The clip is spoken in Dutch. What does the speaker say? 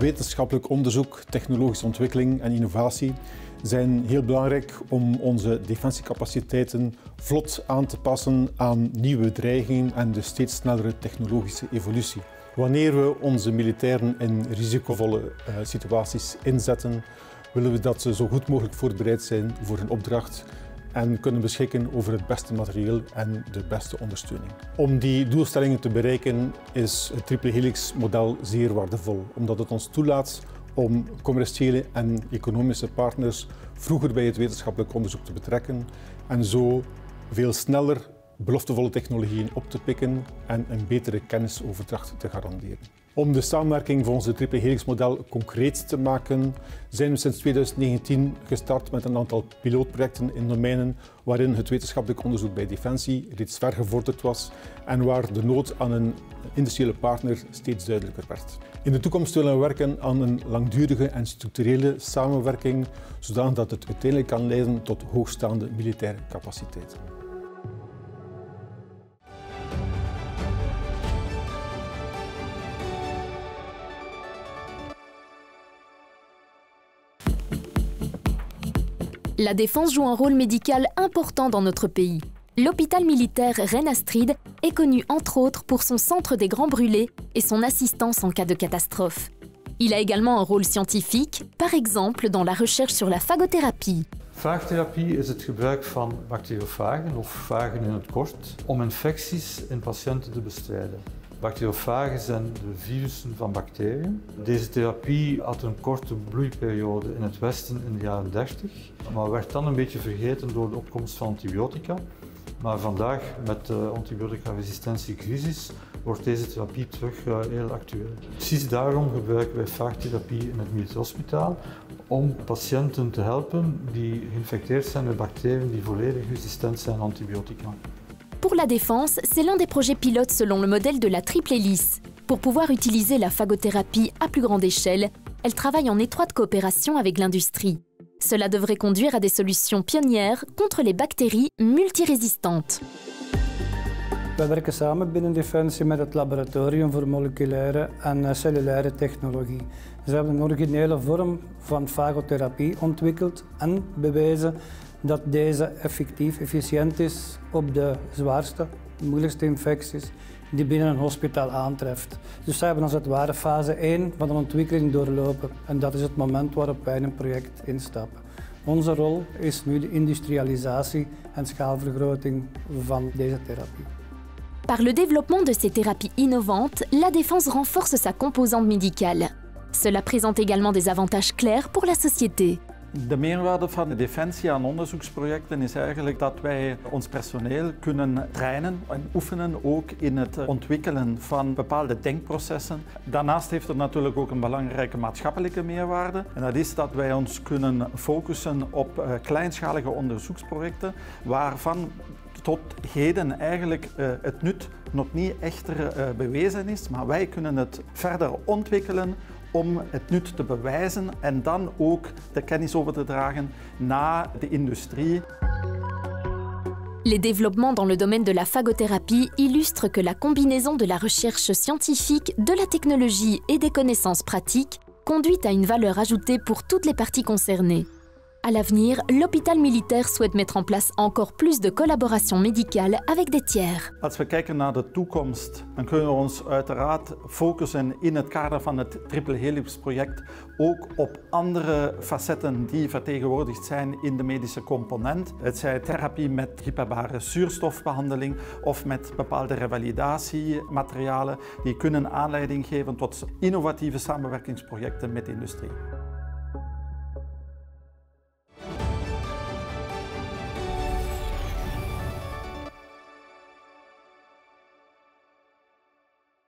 Wetenschappelijk onderzoek, technologische ontwikkeling en innovatie zijn heel belangrijk om onze defensiecapaciteiten vlot aan te passen aan nieuwe dreigingen en de steeds snellere technologische evolutie. Wanneer we onze militairen in risicovolle situaties inzetten, willen we dat ze zo goed mogelijk voorbereid zijn voor hun opdracht en kunnen beschikken over het beste materieel en de beste ondersteuning. Om die doelstellingen te bereiken is het triple helix model zeer waardevol, omdat het ons toelaat om commerciële en economische partners vroeger bij het wetenschappelijk onderzoek te betrekken en zo veel sneller beloftevolle technologieën op te pikken en een betere kennisoverdracht te garanderen. Om de samenwerking van onze triple helix model concreet te maken, zijn we sinds 2019 gestart met een aantal pilootprojecten in domeinen waarin het wetenschappelijk onderzoek bij Defensie reeds ver gevorderd was en waar de nood aan een industriële partner steeds duidelijker werd. In de toekomst willen we werken aan een langdurige en structurele samenwerking, zodat het uiteindelijk kan leiden tot hoogstaande militaire capaciteiten. La défense joue un rôle médical important dans notre pays. L'hôpital militaire Rennes-Astrid est connu entre autres pour son centre des grands brûlés et son assistance en cas de catastrophe. Il a également un rôle scientifique, par exemple dans la recherche sur la phagothérapie. Faagtherapie is het gebruik van bacteriofagen, of fagen in het kort, om infecties in patiënten te bestrijden. Bacteriofagen zijn de virussen van bacteriën. Deze therapie had een korte bloeiperiode in het Westen in de jaren 30, maar werd dan een beetje vergeten door de opkomst van antibiotica. Maar vandaag, met de antibioticaresistentiecrisis, wordt deze therapie terug heel actueel. Precies daarom gebruiken wij faagtherapie in het Militair Hospitaal om patiënten te helpen die geïnfecteerd zijn met bacteriën die volledig resistent zijn aan antibiotica. Pour la défense, c'est l'un des projets pilotes selon le modèle de la triple hélice. Pour pouvoir utiliser la phagothérapie à plus grande échelle, elle travaille en étroite coopération avec l'industrie. Cela devrait conduire à des solutions pionnières contre les bactéries multirésistantes. We werken samen binnen Defensie met het Laboratorium voor Moleculaire en Cellulaire Technologie. Ze hebben een originele vorm van fagotherapie ontwikkeld en bewezen dat deze effectief efficiënt is op de zwaarste, moeilijkste infecties die binnen een hospitaal aantreft. Dus zij hebben als het ware fase 1 van de ontwikkeling doorlopen en dat is het moment waarop wij in een project instappen. Onze rol is nu de industrialisatie en schaalvergroting van deze therapie. Par le développement de ces thérapies innovantes, la défense renforce sa composante médicale. Cela présente également des avantages clairs pour la société. De meerwaarde van de Defensie aan onderzoeksprojecten is eigenlijk dat wij ons personeel kunnen trainen en oefenen ook in het ontwikkelen van bepaalde denkprocessen. Daarnaast heeft het natuurlijk ook een belangrijke maatschappelijke meerwaarde. En dat is dat wij ons kunnen focussen op kleinschalige onderzoeksprojecten waarvan tot heden eigenlijk het nut nog niet echt bewezen is, maar wij kunnen het verder ontwikkelen om het nut te bewijzen en dan ook de kennis over te dragen naar de industrie. Les développements dans le domaine de la phagothérapie illustrent que la combinaison de la recherche scientifique, de la technologie et des connaissances pratiques conduit à une valeur ajoutée pour toutes les parties concernées. À l'avenir, l'hôpital militaire souhaite mettre en place encore plus de collaboration médicale avec des tiers. Als we kijken naar de toekomst, dan kunnen we ons uiteraard focussen in het kader van het Triple Helix project ook op andere facetten die vertegenwoordigd zijn in de medische component. Het zij therapie met hyperbare zuurstofbehandeling of met bepaalde revalidatiematerialen die kunnen aanleiding geven tot innovatieve samenwerkingsprojecten met de industrie.